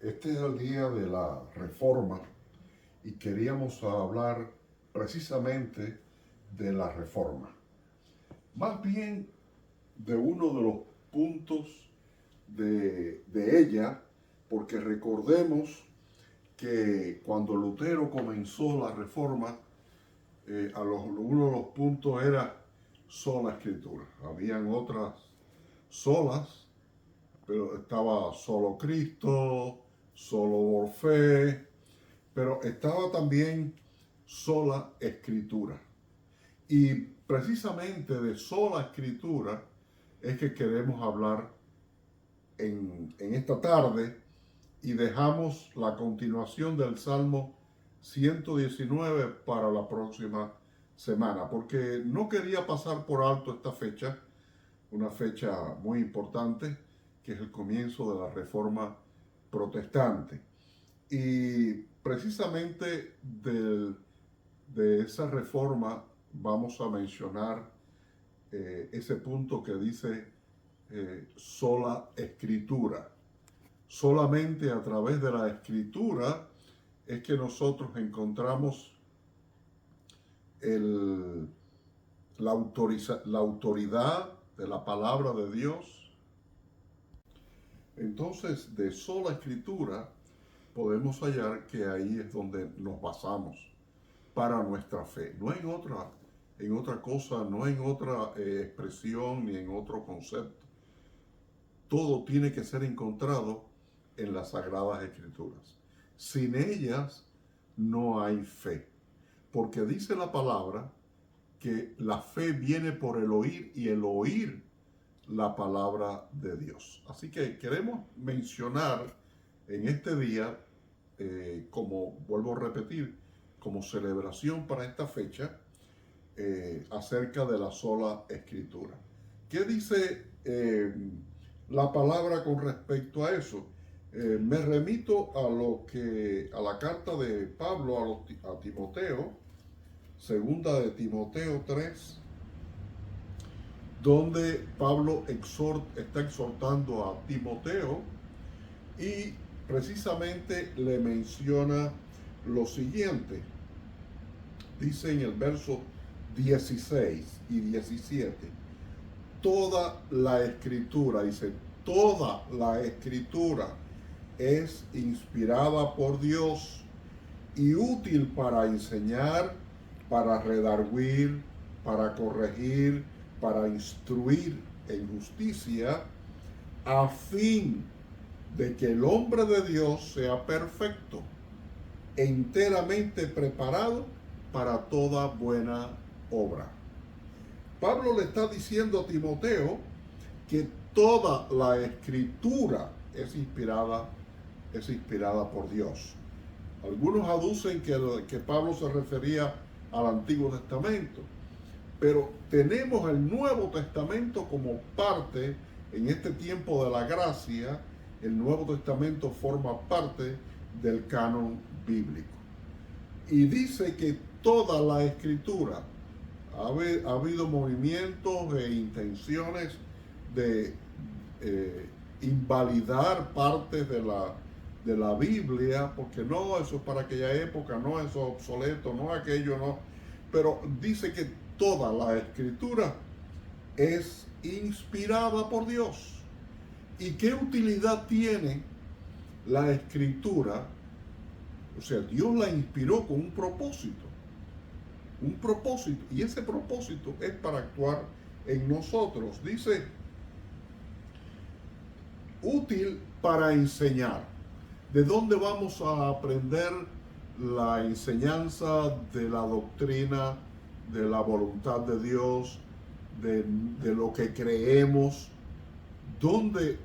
Este es el día de la reforma y queríamos hablar precisamente de la reforma. Más bien de uno de los puntos de ella, porque recordemos que cuando Lutero comenzó la reforma, uno de los puntos era sola escritura. Habían otras solas, pero estaba solo Cristo, solo por fe, pero estaba también sola escritura. Y precisamente de sola escritura es que queremos hablar en esta tarde, y dejamos la continuación del Salmo 119 para la próxima semana, porque no quería pasar por alto esta fecha, una fecha muy importante, que es el comienzo de la Reforma Protestante. Y precisamente de esa reforma vamos a mencionar ese punto que dice sola escritura. Solamente a través de la escritura es que nosotros encontramos la autoridad de la palabra de Dios. Entonces, de sola escritura podemos hallar que ahí es donde nos basamos para nuestra fe, no en otra cosa, no en otra expresión ni en otro concepto. Todo tiene que ser encontrado en las Sagradas Escrituras. Sin ellas no hay fe, porque dice la palabra que la fe viene por el oír y el oír la palabra de Dios. Así que queremos mencionar en este día, como vuelvo a repetir, como celebración para esta fecha, acerca de la sola escritura. ¿Qué dice la palabra con respecto a eso? Me remito a la carta de Pablo a Timoteo, segunda de Timoteo 3, donde Pablo está exhortando a Timoteo y precisamente le menciona lo siguiente. Dice en el verso 16 y 17, toda la escritura, dice, toda la escritura es inspirada por Dios y útil para enseñar, para redarguir, para corregir, para instruir en justicia, a fin de que el hombre de Dios sea perfecto, enteramente preparado para toda buena obra. Pablo le está diciendo a Timoteo que toda la escritura es inspirada por Dios. Algunos aducen que Pablo se refería al Antiguo Testamento, pero tenemos el Nuevo Testamento como parte, en este tiempo de la gracia, el Nuevo Testamento forma parte del canon bíblico. Y dice que toda la escritura, ha habido movimientos e intenciones de invalidar partes de la Biblia, porque no, eso es para aquella época, no, eso es obsoleto, no, aquello no. Pero dice que toda la escritura es inspirada por Dios. ¿Y qué utilidad tiene la escritura? O sea, Dios la inspiró con un propósito, y ese propósito es para actuar en nosotros. Dice, útil para enseñar. ¿De dónde vamos a aprender la enseñanza de la doctrina, de la voluntad de Dios, de lo que creemos? ¿Dónde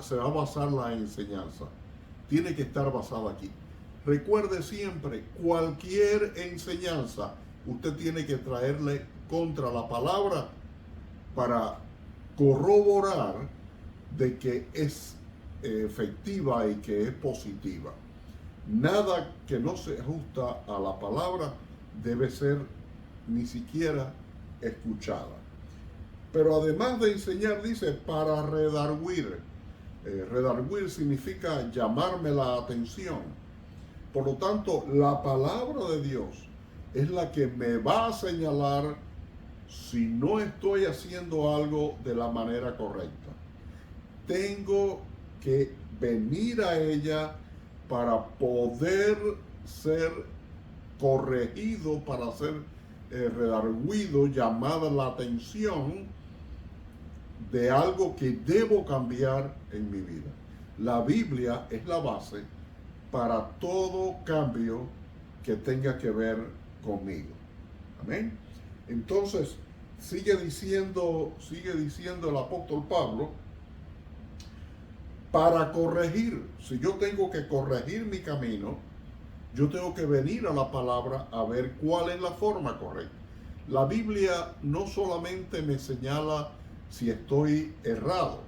se va a basar la enseñanza? Tiene que estar basada aquí. Recuerde siempre, cualquier enseñanza, usted tiene que traerle contra la palabra para corroborar de que es efectiva y que es positiva. Nada que no se ajusta a la palabra debe ser ni siquiera escuchada. Pero además de enseñar, dice, para redarguir. Redarguir significa llamarme la atención. Por lo tanto, la palabra de Dios es la que me va a señalar si no estoy haciendo algo de la manera correcta. Tengo que venir a ella para poder ser corregido, para ser redarguido, llamada la atención de algo que debo cambiar en mi vida. La Biblia es la base para todo cambio que tenga que ver conmigo. Amén. Entonces, sigue diciendo el apóstol Pablo, para corregir, si yo tengo que corregir mi camino, yo tengo que venir a la palabra a ver cuál es la forma correcta. La Biblia no solamente me señala si estoy errado,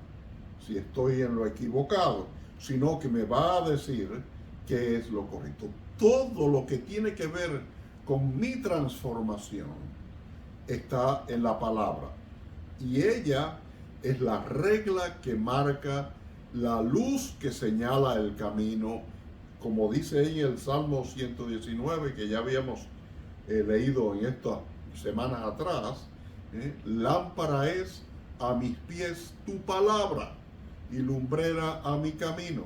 si estoy en lo equivocado, sino que me va a decir qué es lo correcto. Todo lo que tiene que ver con mi transformación está en la palabra. Y ella es la regla que marca la luz que señala el camino, como dice ahí el Salmo 119, que ya habíamos leído en estas semanas atrás. Lámpara es a mis pies tu palabra y lumbrera a mi camino.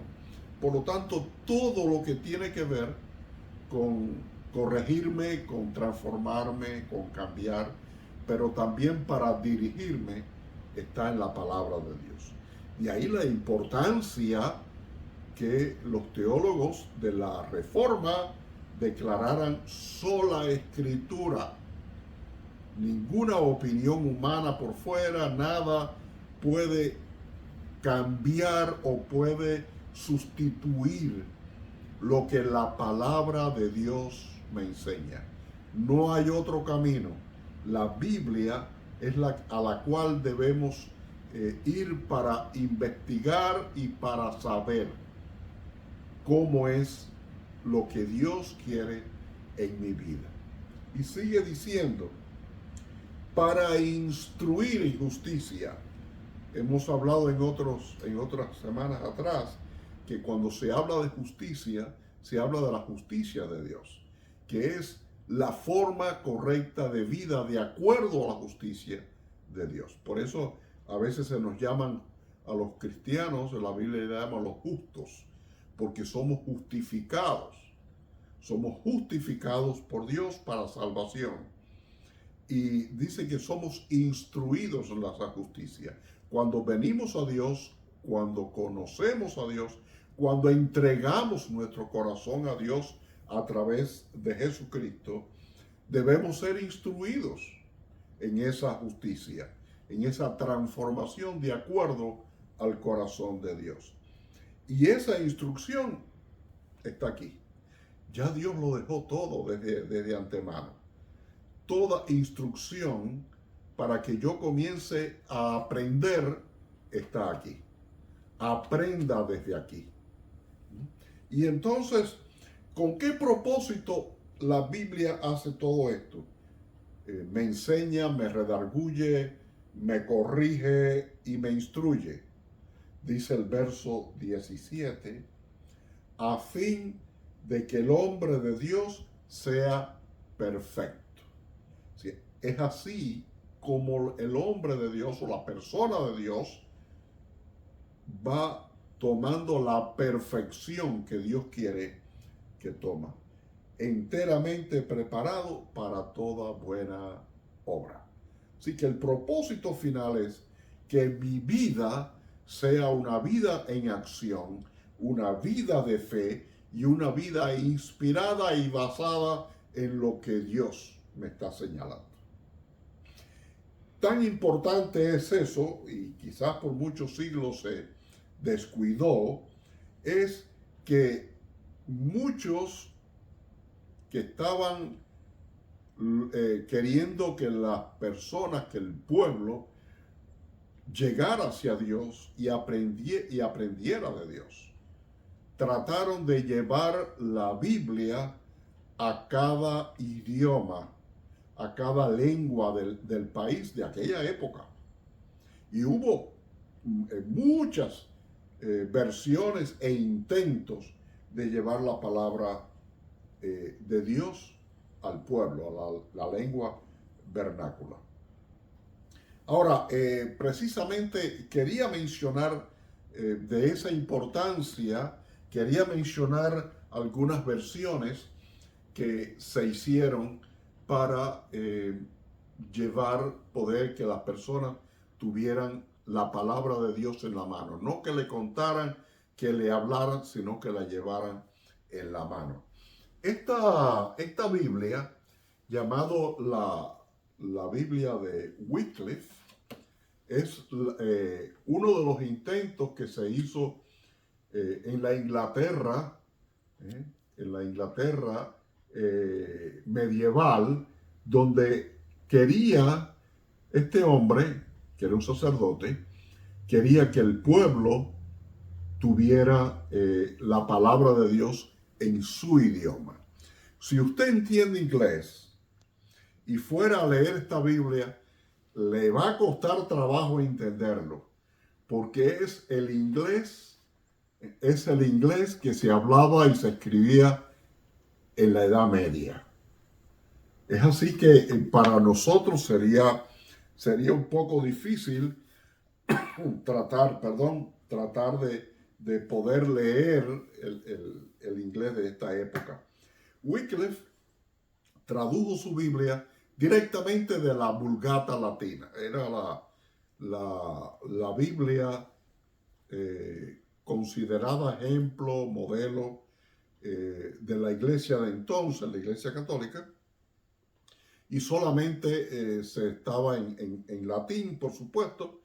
Por lo tanto, todo lo que tiene que ver con corregirme, con transformarme, con cambiar, pero también para dirigirme, está en la palabra de Dios. Y ahí la importancia que los teólogos de la Reforma declararan sola Escritura. Ninguna opinión humana por fuera, nada puede cambiar o puede sustituir lo que la palabra de Dios me enseña. No hay otro camino. La Biblia es a la cual debemos ir para investigar y para saber cómo es lo que Dios quiere en mi vida. Y sigue diciendo, para instruir en justicia. Hemos hablado en otras semanas atrás que cuando se habla de justicia, se habla de la justicia de Dios, que es la forma correcta de vida de acuerdo a la justicia de Dios. Por eso a veces se nos llaman a los cristianos, en la Biblia le llama a los justos, porque somos justificados. Somos justificados por Dios para salvación. Y dice que somos instruidos en la justicia. Cuando venimos a Dios, cuando conocemos a Dios, cuando entregamos nuestro corazón a Dios a través de Jesucristo, debemos ser instruidos en esa justicia, en esa transformación de acuerdo al corazón de Dios. Y esa instrucción está aquí. Ya Dios lo dejó todo desde antemano. Toda instrucción para que yo comience a aprender está aquí. Aprenda desde aquí. Y entonces, ¿con qué propósito la Biblia hace todo esto? Me enseña, me redarguye, me corrige y me instruye. Dice el verso 17, a fin de que el hombre de Dios sea perfecto. ¿Sí? Es así como el hombre de Dios o la persona de Dios va tomando la perfección que Dios quiere que toma, enteramente preparado para toda buena obra. Así que el propósito final es que mi vida sea una vida en acción, una vida de fe y una vida inspirada y basada en lo que Dios me está señalando. Tan importante es eso, y quizás por muchos siglos se descuidó, es que muchos que estaban queriendo que las personas, que el pueblo llegara hacia Dios y aprendiera de Dios, trataron de llevar la Biblia a cada idioma, a cada lengua del país de aquella época. Y hubo muchas versiones e intentos de llevar la palabra de Dios al pueblo, a la lengua vernácula. Ahora, precisamente quería mencionar de esa importancia, quería mencionar algunas versiones que se hicieron para poder que las personas tuvieran la palabra de Dios en la mano. No que le contaran, que le hablaran, sino que la llevaran en la mano. Esta Biblia, llamado la Biblia de Wycliffe, es uno de los intentos que se hizo en la Inglaterra, ¿eh? En la Inglaterra medieval, donde quería este hombre, que era un sacerdote, quería que el pueblo tuviera la palabra de Dios en su idioma. Si usted entiende inglés y fuera a leer esta Biblia, le va a costar trabajo entenderlo, porque es el inglés que se hablaba y se escribía en la Edad Media. Es así que para nosotros sería un poco difícil tratar de poder leer el inglés de esta época. Wycliffe tradujo su Biblia directamente de la Vulgata latina. Era la Biblia considerada ejemplo, modelo de la iglesia de entonces, la iglesia católica, y solamente se estaba en latín, por supuesto,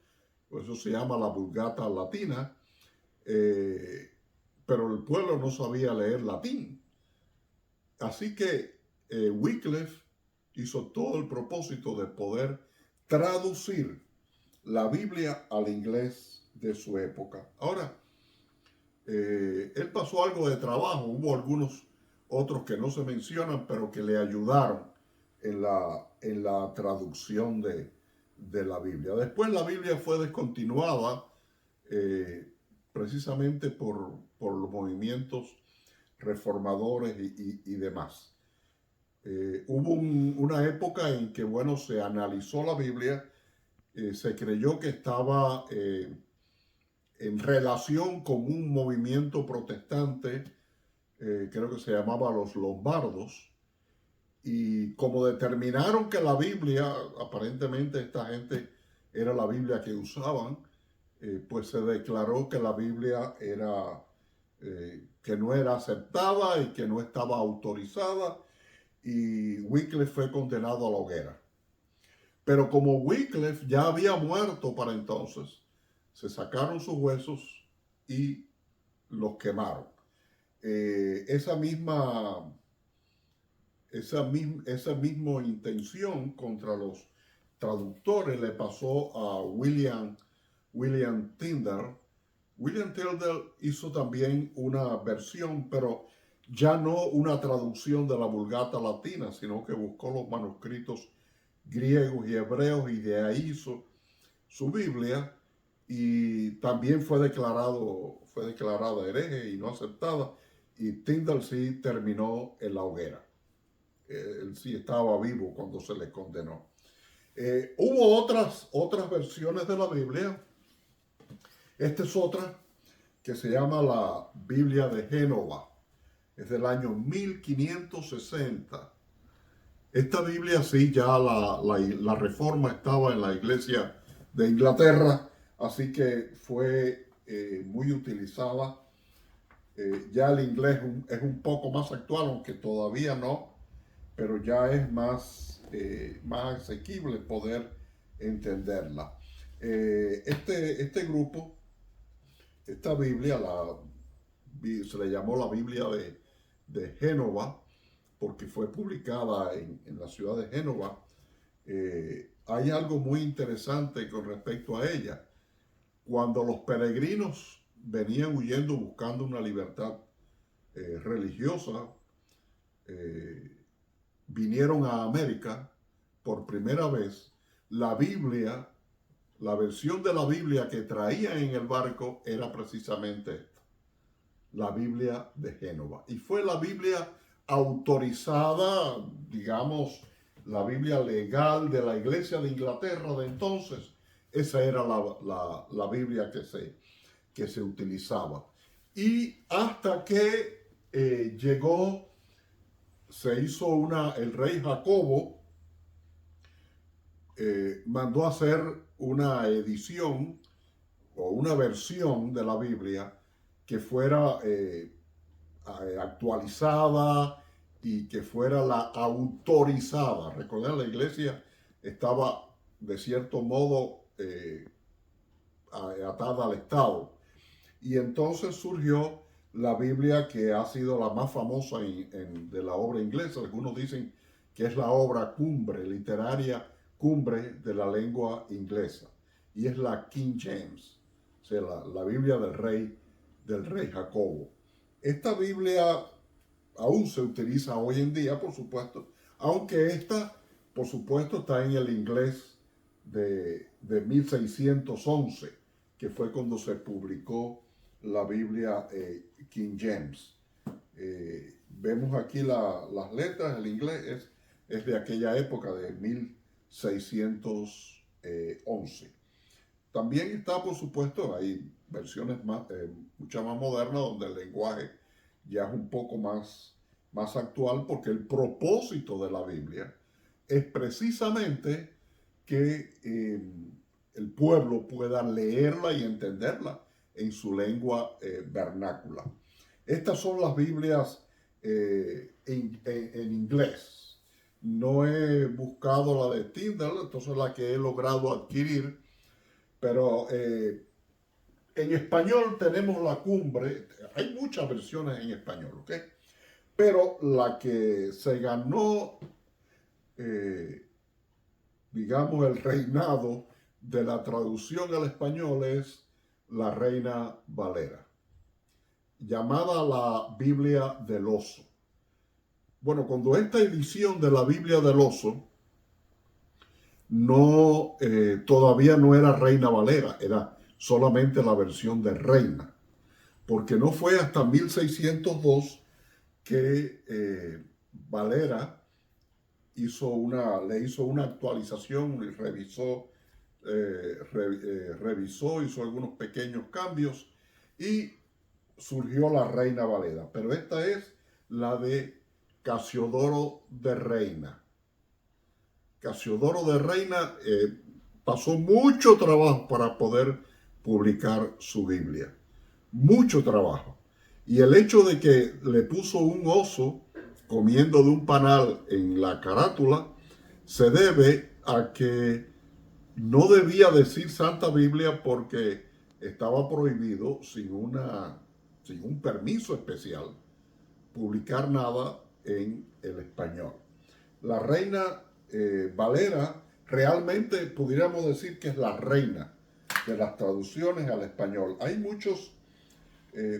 por eso se llama la Vulgata latina, pero el pueblo no sabía leer latín. Así que Wycliffe hizo todo el propósito de poder traducir la Biblia al inglés de su época. Ahora, él pasó algo de trabajo, hubo algunos otros que no se mencionan, pero que le ayudaron en la traducción de la Biblia. Después la Biblia fue descontinuada precisamente por los movimientos reformadores y demás. Hubo una época en que, bueno, se analizó la Biblia, se creyó que estaba en relación con un movimiento protestante, creo que se llamaba los lombardos, y como determinaron que la Biblia, aparentemente esta gente era la Biblia que usaban, pues se declaró que la Biblia era, que no era aceptada y que no estaba autorizada, y Wycliffe fue condenado a la hoguera. Pero como Wycliffe ya había muerto para entonces, se sacaron sus huesos y los quemaron. Esa misma intención contra los traductores le pasó a William Tyndale. William Tyndale hizo también una versión, pero ya no una traducción de la Vulgata latina, sino que buscó los manuscritos griegos y hebreos y de ahí hizo su Biblia, y también fue declarada hereje y no aceptada, y Tyndale sí terminó en la hoguera. Él sí estaba vivo cuando se le condenó. Hubo otras versiones de la Biblia. Esta es otra que se llama la Biblia de Génova. Es del año 1560. Esta Biblia sí, ya la reforma estaba en la iglesia de Inglaterra, así que fue muy utilizada. Ya el inglés es un poco más actual, aunque todavía no, pero ya es más asequible poder entenderla. Este grupo, esta Biblia, se le llamó la Biblia de Génova, porque fue publicada en la ciudad de Génova. Hay algo muy interesante con respecto a ella. Cuando los peregrinos venían huyendo buscando una libertad religiosa, vinieron a América por primera vez, la Biblia la versión de la Biblia que traían en el barco era precisamente esta, la Biblia de Génova. Y fue la Biblia autorizada, digamos, la Biblia legal de la Iglesia de Inglaterra de entonces. Esa era la Biblia que se utilizaba. Y hasta que se hizo el rey Jacobo, mandó a hacer una edición o una versión de la Biblia que fuera actualizada y que fuera la autorizada. Recordar, la iglesia estaba de cierto modo atada al Estado. Y entonces surgió la Biblia que ha sido la más famosa de la obra inglesa. Algunos dicen que es la obra cumbre, literaria cumbre de la lengua inglesa. Y es la King James, o sea, la Biblia del rey Jacobo. Esta Biblia aún se utiliza hoy en día, por supuesto, aunque esta, por supuesto, está en el inglés de 1611, que fue cuando se publicó la Biblia King James. Vemos aquí las letras, el inglés es de aquella época, de 1611. También está, por supuesto, hay versiones mucho más modernas donde el lenguaje ya es un poco más actual, porque el propósito de la Biblia es precisamente que el pueblo pueda leerla y entenderla en su lengua vernácula. Estas son las Biblias en inglés. No he buscado la de Tyndale, entonces la que he logrado adquirir, pero en español tenemos la cumbre. Hay muchas versiones en español, ¿ok? Pero la que se ganó, digamos, el reinado de la traducción al español es la Reina Valera, llamada la Biblia del Oso. Bueno, cuando esta edición de la Biblia del Oso todavía no era Reina Valera, era solamente la versión de Reina, porque no fue hasta 1602 que Valera le hizo una actualización y revisó, hizo algunos pequeños cambios y surgió la Reina Valera. Pero esta es la de Casiodoro de Reina. Casiodoro de Reina pasó mucho trabajo para poder publicar su Biblia. Mucho trabajo. Y el hecho de que le puso un oso comiendo de un panal en la carátula se debe a que no debía decir Santa Biblia, porque estaba prohibido, sin un permiso especial, publicar nada en el español. La Reina Valera realmente pudiéramos decir que es la reina de las traducciones al español. Hay muchos,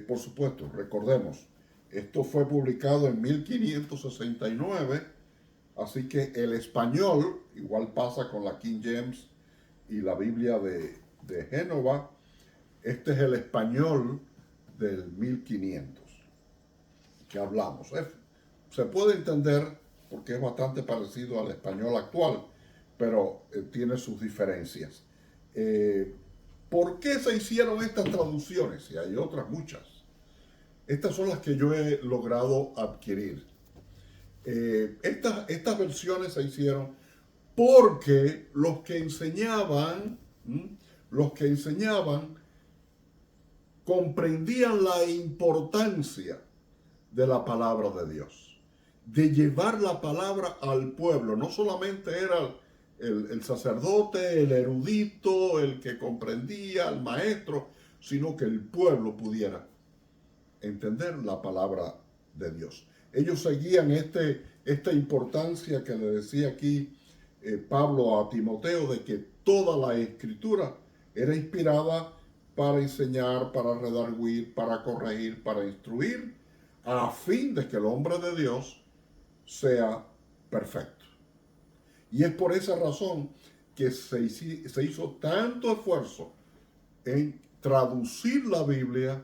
por supuesto, recordemos, esto fue publicado en 1569, así que el español, igual pasa con la King James y la Biblia de Génova, este es el español del 1500 que hablamos. Se puede entender porque es bastante parecido al español actual, pero tiene sus diferencias. ¿Por qué se hicieron estas traducciones? Y hay otras muchas. Estas son las que yo he logrado adquirir. Estas versiones se hicieron porque los que enseñaban comprendían la importancia de la palabra de Dios, de llevar la palabra al pueblo. No solamente era el sacerdote, el erudito, el que comprendía, el maestro, sino que el pueblo pudiera entender la palabra de Dios. Ellos seguían esta importancia que le decía aquí Pablo a Timoteo, de que toda la escritura era inspirada para enseñar, para redarguir, para corregir, para instruir, a fin de que el hombre de Dios sea perfecto. Y es por esa razón que se hizo tanto esfuerzo en traducir la Biblia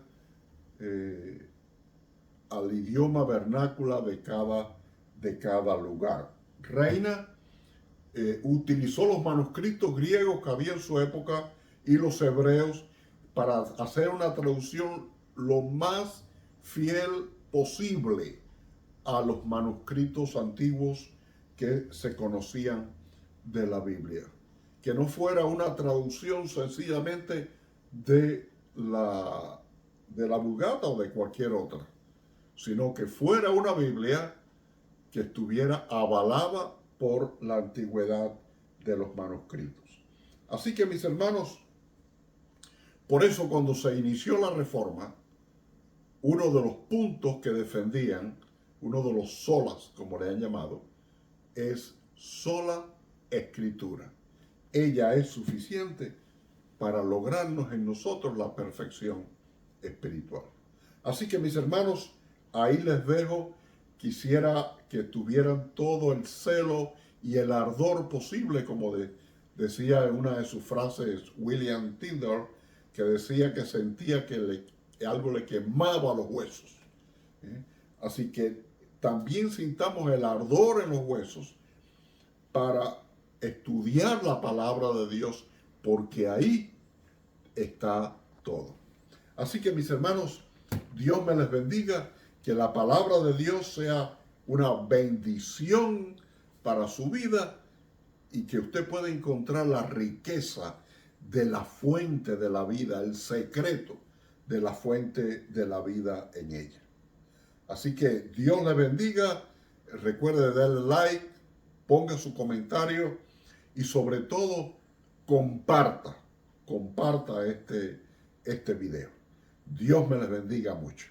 al idioma vernáculo de cada lugar. Reina utilizó los manuscritos griegos que había en su época y los hebreos para hacer una traducción lo más fiel posible a los manuscritos antiguos que se conocían de la Biblia. Que no fuera una traducción sencillamente de la Vulgata o de cualquier otra, sino que fuera una Biblia que estuviera avalada por la antigüedad de los manuscritos. Así que, mis hermanos, por eso cuando se inició la Reforma, uno de los puntos que defendían, uno de los solas, como le han llamado, es sola escritura. Ella es suficiente para lograrnos en nosotros la perfección espiritual. Así que, mis hermanos, ahí les dejo. Quisiera que tuvieran todo el celo y el ardor posible, como decía en una de sus frases William Tyndale, que decía que sentía que algo le quemaba los huesos. Así que también sintamos el ardor en los huesos para estudiar la palabra de Dios, porque ahí está todo. Así que, mis hermanos, Dios me les bendiga, que la palabra de Dios sea una bendición para su vida y que usted pueda encontrar la riqueza de la fuente de la vida, el secreto de la fuente de la vida en ella. Así que Dios le bendiga, recuerde darle like, ponga su comentario y sobre todo comparta este video. Dios me les bendiga mucho.